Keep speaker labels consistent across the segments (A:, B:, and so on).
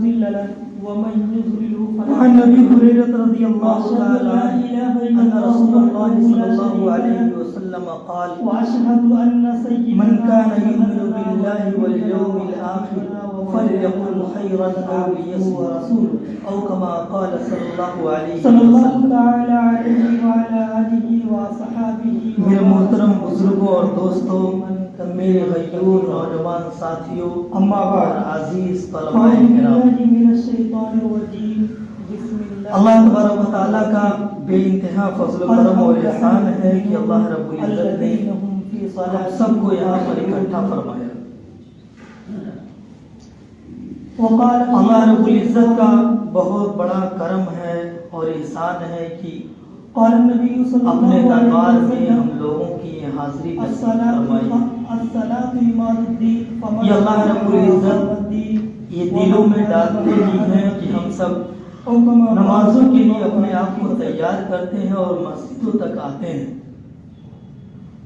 A: مضل له ومن يضلل فلا
B: وعن ابي هريره رضي الله تعالى
A: عنه
B: ان رسول الله صلى الله عليه وسلم قال
A: واشهد ان سيدنا
B: من كان يؤمن بالله واليوم الاخر فليقل خيرا او ليصمت او كما قال صلى الله عليه
A: صلی اللہ
B: وسلم.
A: تعالی علیہ وعلی آلہ وصحابہ.
B: میرے محترم بزرگوں اور دوستوں، میرے غیور نوجوان ساتھیوں، اما بعد عزیز طلباء کرام، اللہ تبارک و تعالیٰ کا بے انتہا فضل و کرم اور احسان ہے کہ اللہ رب العزت نے ہم سب کو یہاں پر اکٹھا فرمایا. اللہ رب العزت کا بہت بڑا کرم ہے اور احسان ہے کہ اپنے دربار میں ہم لوگوں کی حاضری فرمائی. یہ اللہ رب العزت یہ دلوں میں ڈالتے ہی ہیں کہ ہم سب نمازوں کے لیے اپنے آپ کو تیار کرتے ہیں اور مسجدوں تک آتے ہیں.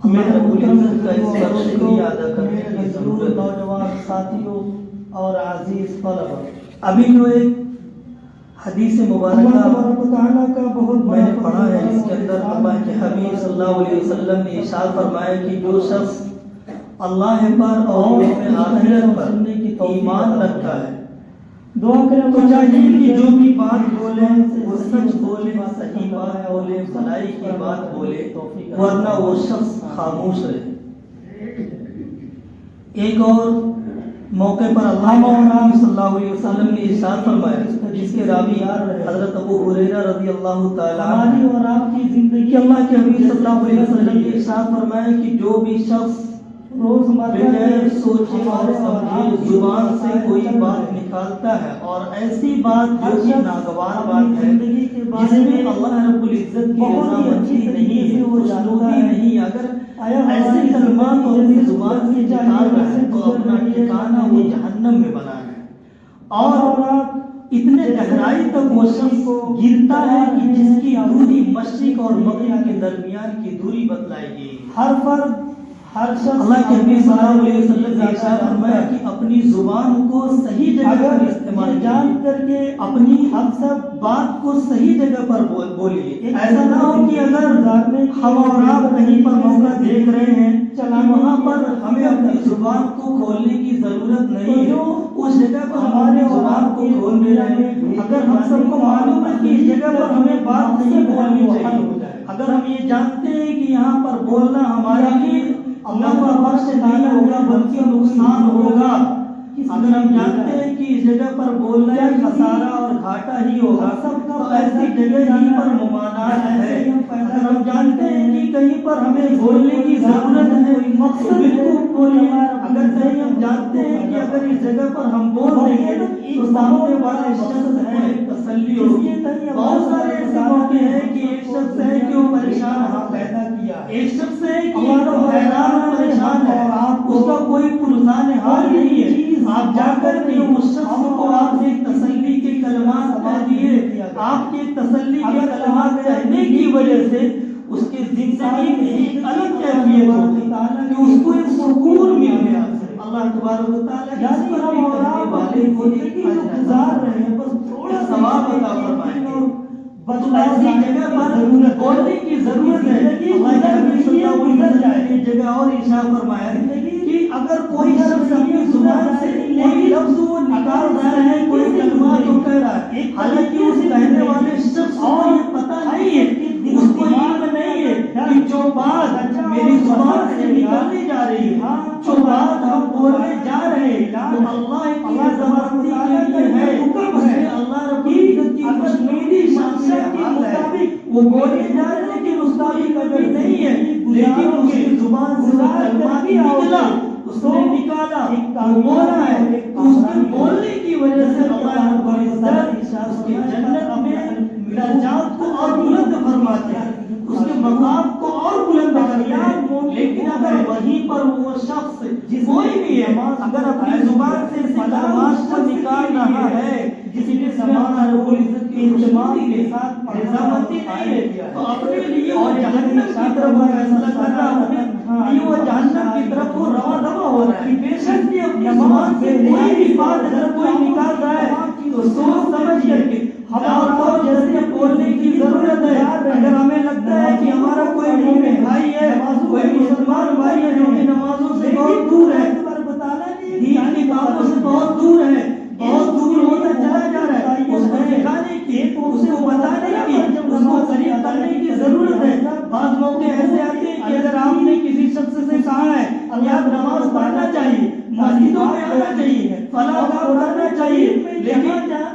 B: ہمیں رب العزت کا اس پر شکریہ ادا کرنے کی ضرورت.
A: نوجوان ساتھیوں اور عزیز طلبہ،
B: ابھی جو ایک حدیث مبارکہ
A: اللہ کا بہت
B: میں نے پڑھا ہے، اس کے اندر اللہ کے حبیب صلی اللہ علیہ وسلم نے ارشاد فرمایا کہ جو شخص اللہ پر اور یوم آخرت پر ایمان رکھتا ہے
A: دعا کریں
B: تو چاہیے کہ جو بھی بات بولے وہ سچ بولے، صحیح بات بولے، بھلائی کی بات بولے، ورنہ وہ شخص خاموش رہے. ایک اور موقع پر اللہ صلی اللہ علیہ وسلم نے ارشاد فرمایا، جس کے راوی حضرت ابو ہریرہ رضی اللہ تعالیٰ عنہ،
A: اور آپ کی زندگی
B: اللہ کے حبیب صلی اللہ علیہ وسلم نے ارشاد فرمایا کہ جو بھی شخص بغیر سوچے اور سمجھے زبان سے کوئی بات نکالتا ہے اور ایسی بات جو کہ ناگوار بات ہے جس میں اللہ رب العزت کی رضامندی نہیں ہے، خوشنودی نہیں، اگر ایسے کلمات اپنی زبان سے نکال رہا ہے تو اپنا ٹھکانہ وہ جہنم میں بنا ہے. اور اتنے گہرائی تک وہ شخص گرتا ہے کہ جس کی دوری مشرق اور مغرب کے درمیان کی دوری بتلائی گئی.
A: ہر فرد، ہر شخص
B: اللہ کے حبیب صلی اللہ علیہ وسلم نے ارشاد فرمایا کہ اپنی زبان کو صحیح جگہ پر استعمال
A: جان کر کے
B: اپنی ہم سب بات کو صحیح جگہ پر بولیے. ایسا نہ ہو کہ اگر ہم اور آپ کہیں پر موقع دیکھ رہے ہیں وہاں پر ہمیں اپنی زبان کو کھولنے کی ضرورت نہیں ہے، اس جگہ پر ہماری زبان کو کھول دے رہے ہیں. اگر ہم سب کو معلوم ہے کہ اس جگہ پر ہمیں بات نہیں بولنی چاہیے، اگر ہم یہ جانتے ہیں کہ یہاں پر بولنا ہمارے لیے اللہ کا بخش نہیں ہوگا بلکہ نقصان ہوگا، اگر ہم جانتے ہیں کہ اس جگہ پر بولنا خسارہ اور گھاٹا ہی ہوگا تو ایسی جگہ ہی پر ممانعت ہے. اگر ہم جانتے ہیں کہ کہیں پر ہمیں بولنے کی ضرورت ہے مقصد بالکل بولیے. اگر کہیں ہم جانتے ہیں کہ اگر اس جگہ پر ہم بول دیں گے تو سامنے والے شخص ہے تسلی ہوگی. بہت سارے ایسے موقع ہیں کہ ایک شخص ہے کہ وہ پریشان پیدا کیا، ایک شخص ہے کہ وہ حیران پریشان ہے، اس کا کوئی پرسان حال نہیں ہے. آپ جا کر کے اس شخص کو آپ ایک تسلی کے کلمات کہہ دیے، آپ کے تسلی کے کلمات کہنے کی وجہ سے اس کے زندگی میں ایک الگ کیفیت ہوتی کہ اس کو ایک سکون مل گیا. اللہ تبارک و تعالیٰ اس پر بھی کرنے والے کو ایک گزار رہے ہیں، بس تھوڑا ثواب عطا فرمائیں گے. ایسی جگہ پر بولنے کی ضرورت ہے. اللہ کے حبیب صلی اللہ علیہ وسلم نے جگہ اور ارشاد فرمایا کہ اگر کوئی شخص اپنی زبان سے کوئی لفظ وہ نکال رہا ہے، کوئی کلمات وہ کہہ رہا ہے، حالانکہ اس کہنے والے شخص کو یہ پتہ نہیں ہے، اس کو علم نہیں ہے کہ جو بات میری زبان سے نکالنے جا رہی ہے، جو بات ہم بولنے جا رہے ہیں وہ اللہ کی رضامندی کے لیے ہے، حکم ہے، اللہ رب العزت کی خوشنودی شامل ہے. وہ بولنے جا رہے ہیں کہ اس کا بھی قدر نہیں ہے، لیکن اس کی زبان سے وہ کلمات نکلا، اس نے نکالا، وہ بولا ہے تو اس کے بولنے کی وجہ سے اللہ رب العزت اس کی جنت میں درجات کو اور بلند فرماتے ہیں، اس کے مقام کو اور بلند کرتے ہیں. لیکن اگر وہیں پر وہ شخص کوئی بھی ہے اگر اپنی زبان سے کلمات کو نکال رہا ہے جس نے زمانہ رب العزت کی اہتمام کے ساتھ رضامندی نہیں ہے تو اپنے لیے وہ جہنم کی طرف فیصلہ کر رہا ہے، وہ جہنم کی طرف وہ رواں دوا ہو رہا ہے. بے شک اپنی زبان سے کوئی بھی بات اگر کوئی نکال رہا ہے تو سوچ سمجھ کر کے ہم جیسے بولنے کی ضرورت ہے. اگر ہمیں لگتا ہے کہ ہمارا کوئی مومن بھائی ہے, کوئی مسلمان بھائی ہے جو کہ نمازوں سے بہت دور ہے, دین کی باتوں سے بہت دور ہے, بہت دور ہوتا چلا جا رہا ہے, اس کو سکھانے کی, اس کو بتانے کی, اس کو قریب کرنے کی ضرورت ہے. بعض موقع ایسے آتے ہیں کہ اگر آپ نے کسی شخص سے کہا ہے کہ آپ نماز پڑھنا چاہیے, مسجدوں میں آنا چاہیے, فلاں کام کرنا چاہیے, لیکن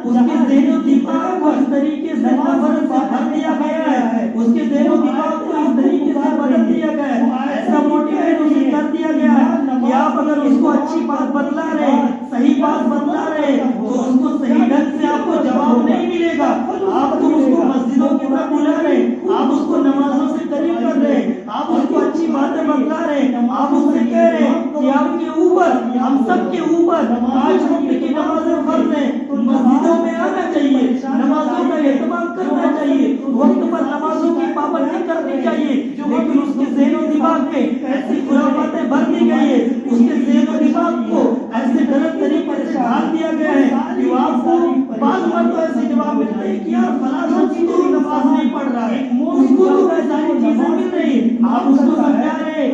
B: اس کے ذہن و دماغ کو اس طریقے سے نفرت سے بھر دیا گیا ہے, اس کے ذہن و دماغ کو اس طریقے سے بدل دیا گیا ہے, ایسا موٹیویٹ اسے کر دیا گیا ہے کہ آپ اگر اس کو اچھی بات بتلا رہے, صحیح بات بتلا رہے, تو اس کو صحیح ڈھنگ سے آپ کو جواب نہیں ملے گا. آپ تو اس کو مسجدوں کی طرف بلا رہے, آپ اس کو نمازوں سے قریب کر رہے, آپ اس کو اچھی باتیں بتلا رہے, آپ اس سے کہہ رہے کہ آپ کے اوپر, ہم سب کے اوپر 5 وقت کی نمازیں فرض ہیں, مسجدوں میں آنا چاہیے, نمازوں کا اہتمام کرنا چاہیے, وقت پر نمازوں کی پابندی کرنی چاہیے. لیکن اس کے ذہن و دماغ میں ایسی خرافاتیں بھر دی گئی ہے, اس کے ذہن و دماغ کو ایسے غلط طریقے سے ڈھال دیا گیا ہے کہ آپ کو بعض مرتبہ ایسے جواب ملتے ہیں کہ یار فلاں شخص تو نماز نہیں پڑھ رہا ہے, اس کو تو ساری چیزیں مل رہی ہیں. آپ اس کو سمجھا رہے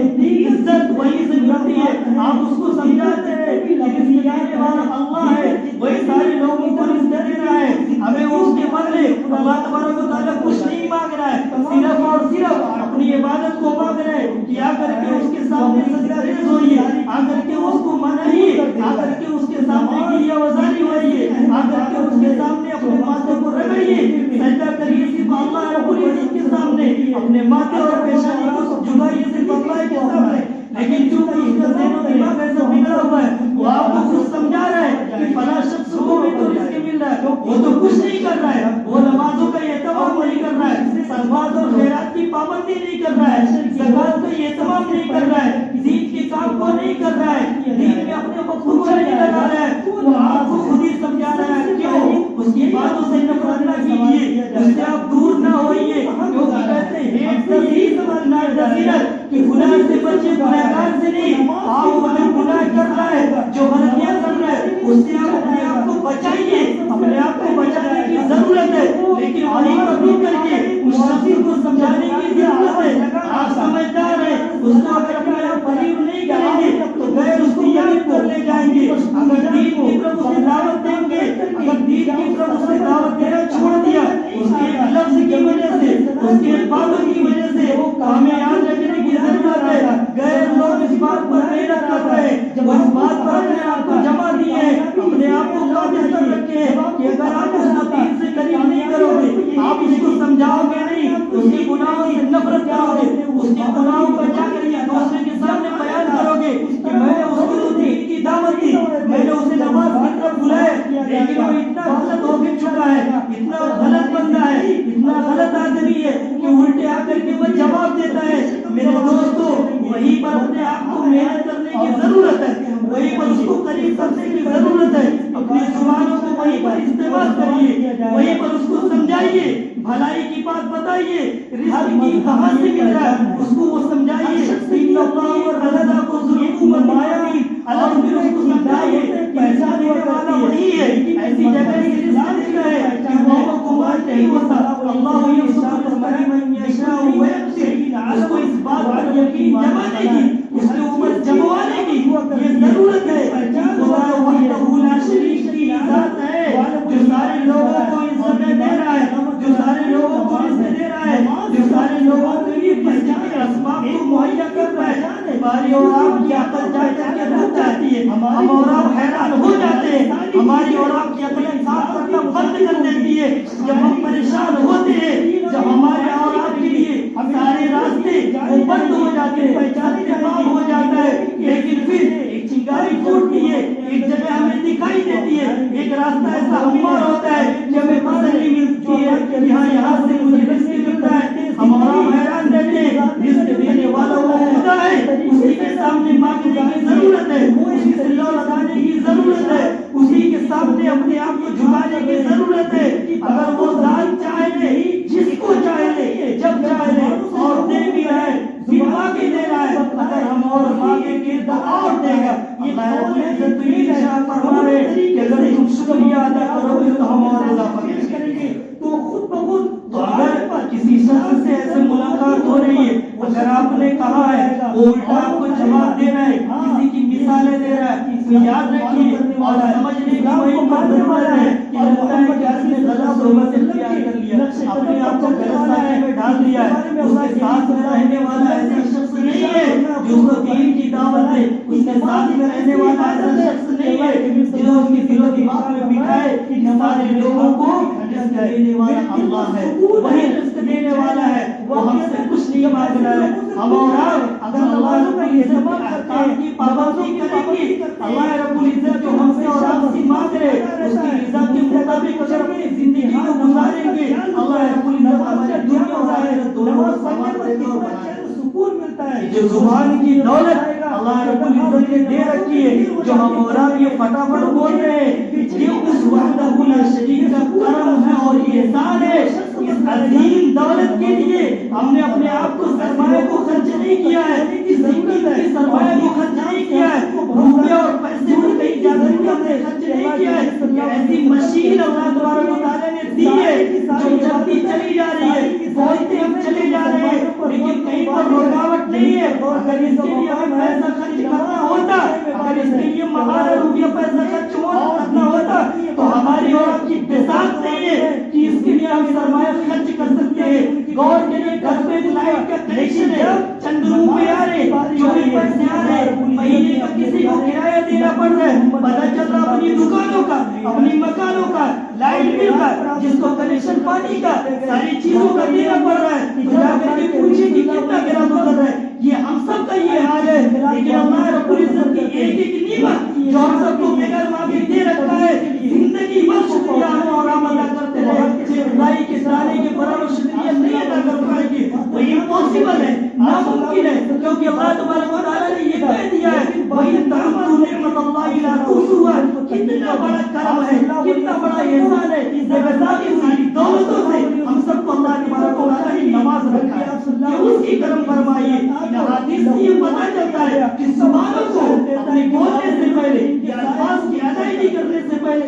B: عزت وہی سے ملتی ہے, آپ اس کو سمجھاتے ہیں کہ رزق دینے والا اللہ ہے, وہی سارے لوگوں کو رزق دے رہا ہے, ہمیں اس کے بدلے اللہ تبارک و تعالیٰ کچھ نہیں مانگ رہا ہے, صرف اور صرف اپنی عبادت کو مانگ رہے ہیں کہ آ کر کے اس کے سامنے سجدہ ریز ہوئیے, آ کر کے اس کو منائیے, آ کر کے اس کے سامنے گریہ وزاری ہوئیے, آ کر کے اس کے سامنے اپنے ماتھے کو رگڑیے, سجدہ کریے صرف اللہ رب العزت کے سامنے, اپنے ماتھے اور پیشانی کو جھکائیے صرف اللہ کے سامنے. لیکن چونکہ اس کا ذہن و دماغ ایسا بگڑا ہوا ہے, وہ آپ کو کچھ سمجھا رہا ہے کہ فلاں شخص کو بھی تو رزق مل رہا ہے, وہ تو کچھ نہیں کر رہا ہے, وہ نمازوں کا اہتمام نہیں کر رہا ہے, صدقات اور خیرات کی پابندی نہیں کر رہا ہے, زکات کا اہتمام نہیں کر رہا ہے, دین کے کام کو نہیں کر رہا ہے, دین میں اپنے وقت کو نہیں لگا رہا ہے, وہ آپ کو خود ہی سمجھا رہا ہے. کیوں اس کی باتوں سے نفرت نہ کیجیے, اس سے آپ دور نہ ہوئیے, کیونکہ کہتے ہیں کہ گناہ سے بچے, گناہگار سے نہیں. آپ اگر گناہ کر رہا ہے, جو غلطیاں کر رہا ہے, اس سے آپ اپنے آپ کو بچائیے, اپنے آپ کو بچانے کی ضرورت ہے. لیکن وہیں پر رک کر کے اس شخص کو سمجھانے کی ضرورت ہے. آپ سمجھدار ہیں, اس کو اگر اپنے آپ قریب نہیں کریں گے تو غیر اس کو قریب کر لے جائیں گے. اگر دین کی طرف اسے دعوت دیں گے, اگر دین کی طرف اسے دعوت دینا چھوڑ دیا, اس کے لفظ کی وجہ سے, اس کے باتوں کی وجہ سے, ہمیں یاد رکھنے کی ضرورت ہے. غیر لوگ اس بات پر محنت کر رہے ہیں, جب اس بات پر اپنے آپ کو جمع دیے, اپنے آپ کو قابل کر رکھے کہ اگر آپ اس کو دین سے قریب نہیں کرو گے, آپ اس کو سمجھاؤ گے نہیں, اس کے گناہوں سے نفرت کرو گے, اس کے گناہوں پر جا کر کے دوسرے کے سامنے بیان کرو گے کہ میں نے اس کو تو دین کی دعوت دی, میں نے اسے نماز کی طرف بلایا, لیکن وہ اتنا غلط ہو چکا ہے, اتنا غلط بندہ ہے, اتنا غلط آدمی ہے کہ الٹے آ کر کے وہ جواب دیتا ہے. میرے دوستو, وہیں پر اپنے آپ کو محنت کرنے کی ضرورت ہے, وہیں پر اس کو قریب کرنے کی ضرورت ہے. اپنی زبانوں کو وہیں پر استعمال کریے, وہیں پر اس کو سمجھائیے, بھلائی کی بات بتائیے, رزق کی کہاں سے مل رہا ہے اس کو وہ سمجھائیے. ان اللہ اور رضا کو ضرور بتایا, اللہ پھر اس کو سمجھائیے پیسہ دینے والا وہی ہے. ایسی جگہ سے رزق ملتا ہے کہ وہ کو مانتے نہیں ہوتا. اللہ یرزق من یشاء ویقدر, اس کو اس بات پر یقین جمانے کی, اس کے اوپر جموانے کی یہ ضرورت ہے. خدا وحدہ لا شریک کی ذات ہے, جو سارے لوگوں کو عزت دے رہا ہے, جو سارے لوگوں کو رزق دے رہا ہے, جو سارے لوگوں کے لیے پیسے کے اسباب کو مہیا کر رہا ہے. ہماری اور آپ کی عقل جا کر کے رک جاتی ہے, ہم اور آپ حیران ہو جاتے ہیں, ہماری اور آپ کی عقلیں صاف کرنا بند کر دیتی ہے جب ہم پریشان ہوتے ہیں, جب ہمارے اور آپ کے لیے سارے راستے وہ بند ہو جاتے ہیں, پہچاننے کا کام ہو جاتا ہے. لیکن پھر ایک چنگاری پھوٹتی ہے, ایک جگہ ہمیں دکھائی دیتی ہے, ایک راستہ ایسا ہموار ہوتا ہے کہ ہمیں تسلی ملتی ہے کہ یہاں سے مجھے رزق ملتا ہے. ہم اور آپ حیران رہتے ہیں, رزق دینے والا وہ خدا ہے, اسی کے سامنے مانگنے کی ضرورت ہے, اسی سے لو لگانے کی ضرورت ہے, اسی کے سامنے اپنے آپ کو جھکانے کی ضرورت ہے. اگر وہ ذات چاہے لے, جس کو چاہے لے, جب چاہے لے, اور دے بھی رہا ہے, دلوا کے دے رہا ہے, اگر ہم اور مانگیں گے تو اور دے گا. یہ اللہ رب العزت تو یہ ارشاد فرما رہے کہ اگر تم شکریہ ادا کرو گے تو ہم اور اضافہ کریں گے.
A: تو خود بخود
B: تو اگر کسی شخص سے ایسے ملاقات ہو رہی ہے، اگر آپ نے کہا ہے وہ الٹا آپ کو جواب دے رہا ہے، کسی کی مثالیں دے رہا ہے، تو یاد رکھیے اور سمجھنے کی وہی ضرورت ہے کہ لگتا ہے کہ اس نے غلط صحبت اختیار کر لیا، اپنے آپ کو غلط سائے میں ڈال دیا ہے. اس کے ساتھ میں رہنے والا ایسا شخص نہیں ہے جو اس کو دین کی دعوت دے، اس کے ساتھ میں رہنے والا ایسا شخص نہیں ہے جو اس کے دل و دماغ میں بٹھائے کہ ہمارے لوگوں کو رزق دینے والا اللہ ہے، وہی رزق دینے والا ہے، وہ ہم سے کچھ نہیں مانگ رہا ہے. ہم اور آپ اگر اللہ رب العزت کے احکام کی پابندی کریں گے، اللہ رب العزت جو ہم سے اور آپ سے مانگ رہے اس کی رضا کے مطابق اگر اپنی زندگی کو گزاریں گے، اللہ رب العزت ہماری دنیا اور آخرت دونوں کو سنوار دے گا اور بنا دے گا.
A: سکون ملتا ہے.
B: جو زبان کی دولت اللہ رب العزت نے دے رکھی ہے، جو ہم اور آپ یہ فٹافٹ بول رہے ہیں، یہ اس وحدہ لا شریک کا کرم ہے اور احسان ہے. اس عظیم دولت کے لیے ہم نے اپنے آپ کو سرمایہ کو خرچ نہیں کیا ہے، اس زندگی کی سرمایہ کو خرچ نہیں کیا ہے، روپے اور پیسے کو کہیں جا کر ہم نے خرچ نہیں کیا ہے. یہ ایسی مشین اللہ تبارک و تعالیٰ نے دی ہے جو چلتی چلی جا رہی ہے، بولتے ہم چلے جا رہے ہیں، لیکن کہیں پر رکاوٹ نہیں ہے. اگر اس کے لیے ہمیں پیسہ خرچ کرنا ہوتا، اگر اس کے لیے مہارت روپیہ پیسہ خرچ کرنا ہوتا تو ہماری اور آپ کی بساط نہیں ہے کہ اس کے لیے ہم سرمایہ خرچ کر سکتے ہیں. غور کریں گھر پہ لائٹ کا کنیکشن ہے، چند روپے آ رہے، چوری پیسے آ رہے، مہینے کا کسی کو کرایہ دینا پڑ رہا ہے، پتہ چل رہا اپنی دکانوں کا، اپنی مکانوں کا، لائٹ بل کا، جس کو کنیکشن پانی کا، ساری چیزوں کا دینا پڑ رہا ہے. تو جا کر کے پوچھیں کہ کتنا گرا گزر رہا ہے. یہ ہم سب کا یہ حال ہے، لیکن اللہ رب العزت کی ایک ایک نعمت جو ہم سب کو بغیر مانگے دے رکھا ہے، زندگی بھر شکریہ ہم اور ہم ادا کرتے رہے. رائی کے دانے کے برابر شکریہ نہیں ادا کر پائیں گے، وہ امپاسبل ہے، ناممکن ہے، کیونکہ اللہ تبارک و تعالیٰ نے یہ کہہ دیا ہے وَإِن تَعُدُّوا نِعْمَتَ اللَّهِ لَا تُحْصُوهَا. کتنا بڑا کرم ہے، کتنا بڑا احسان ہے. یہ ساری دولتوں سے ہم سب کو اللہ تبارک و تعالیٰ نے نواز رکھا ہے کہ اس کی کرم فرمائیے. حدیث سے یہ پتہ چلتا ہے کہ زبانوں کو اپنے بولنے سے پہلے یا الفاظ کی ادائیگی کرنے سے پہلے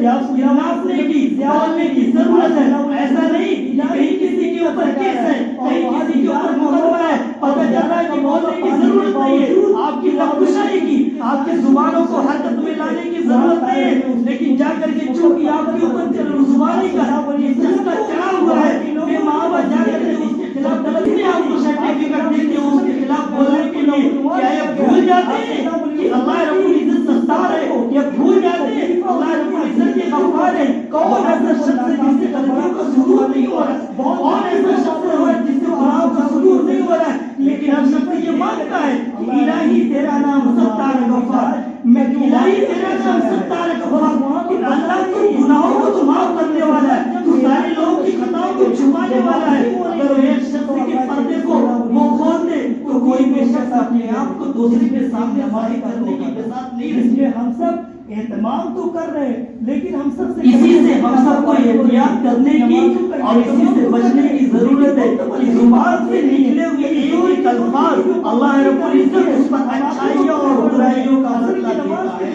B: ناپنے کی بولنے کی ضرورت ہے. ایسا نہیں کہیں کسی کے اوپر کیس ہے، کہیں کسی کے اوپر مقدمہ ہے، پتہ چل رہا ہے کہ بولنے کی ضرورت نہیں ہے. آپ کی لفظشائی کی، آپ کے زبانوں کو حرکت میں لانے کی ضرورت نہیں ہے، لیکن جا کر کے چونکہ آپ کے اوپر زبانی کا یہ چسکا چڑھا ہوا ہے، بے ماں جا کر کے اس کے خلاف غلطی نے آپ کو سرٹیفکیٹ دیتے ہو اس کے خلاف بولنے کے لیے. کیا یہ بھول جاتے ہیں کہ اللہ رب العزت ستار ہے؟ یہ بھول جاتے ہیں اللہ رب العزت کے غفار ہے؟ کون ایسا شخص ہے جس سے غلطیوں کا صدور نہیں ہو رہا؟ کون ایسا شخص ہے جس سے گناہوں کا صدور نہیں ہو رہا ہے؟ لیکن ہر شخص یہ مانتا ہے کہ الہی تیرا نام ستار غفار، میں الہی تیرا نام ستار غفار، کہ اللہ تو گناہوں کو تو معاف کرنے والا ہے، تو سارے لوگوں کی خطاؤں کو چھپانے والا ہے. اگر ایک شخص کے پردے کو وہ کھول دے تو کوئی بھی شخص اپنے آپ کو دوسرے کے سامنے ظاہر کرنے کی بساط نہیں.
A: اس لیے ہم سب اہتمام تو کر رہے ہیں، لیکن ہم سب سے
B: اسی سے ہم سب کو احتیاط کرنے کی اور اسی سے بچنے کی ضرورت ہے کہ زبان سے نکلے ہوئے ایک ایک الفاظ اللہ رب العزت اس پر اچھائیوں اور برائیوں کا بدلہ دیتا ہے.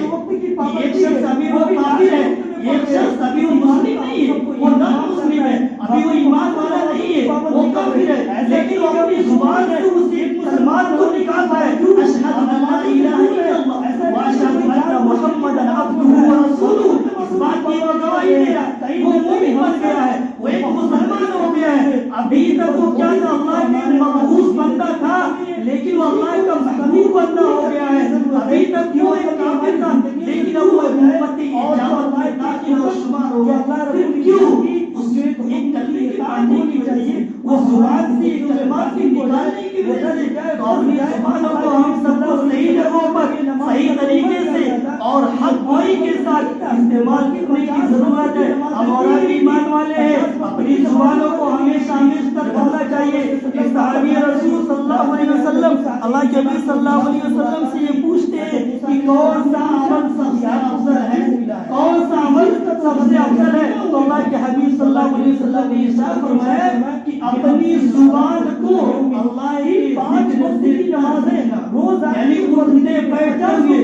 B: ایک شخص ابھی وہ کافر ہے، ایک شخص ابھی وہ مسلم نہیں ہے، وہ نان مسلم ہے، ابھی وہ ایمان والا نہیں ہے، وہ کافر ہے، لیکن وہ اپنی زبان سے اس ایک مسلمان کو نکالتا ہے اشہد ان لا الہ الا اللہ واشہد ان محمدا عبدہ ورسولہ. اس بات کی وہ گواہی دے رہا ہے وہ مومن بن گیا ہے، وہ ایک مسلمان ہو گیا ہے. ابھی تک وہ کیا تھا؟ اللہ کا مبعوث بندہ تھا، لیکن وہ اللہ کا محبوب بندہ ہو گیا ہے. ابھی تک وہ ایک کافر تھا، لیکن اب وہ امت اجابت میں داخل اور شمار ہو گیا. پھر کیوں؟ اس کے ایک کلمے کے پڑھنے کی وجہ سے، وہ زبان سے کلمات کی نکالنے کی وجہ سے. تو اپنی زبانوں کو ہم سب کو صحیح جگہوں پر صحیح طریقے سے اور حق گوئی کے ساتھ استعمال کرنے کی ضرورت ہے. ہم اور آپ ایمان والے ہیں، اپنی زبانوں کو ہمیشہ ہمیشہ کرنا چاہیے. صحابی رسول صلی اللہ علیہ وسلم اللہ کے نبی صلی اللہ علیہ وسلم سے یہ پوچھتے ہیں کہ کون سا عمل سب سے افضل ہے، کون سا عمل سب سے افضل ہے؟ تو اللہ کے حبیب صلی اللہ علیہ وسلم نے ارشاد فرمایا کہ اپنی زبان کو اللہ کی 5 وقت کی نمازیں روز یعنی اٹھتے بیٹھتے ہوئے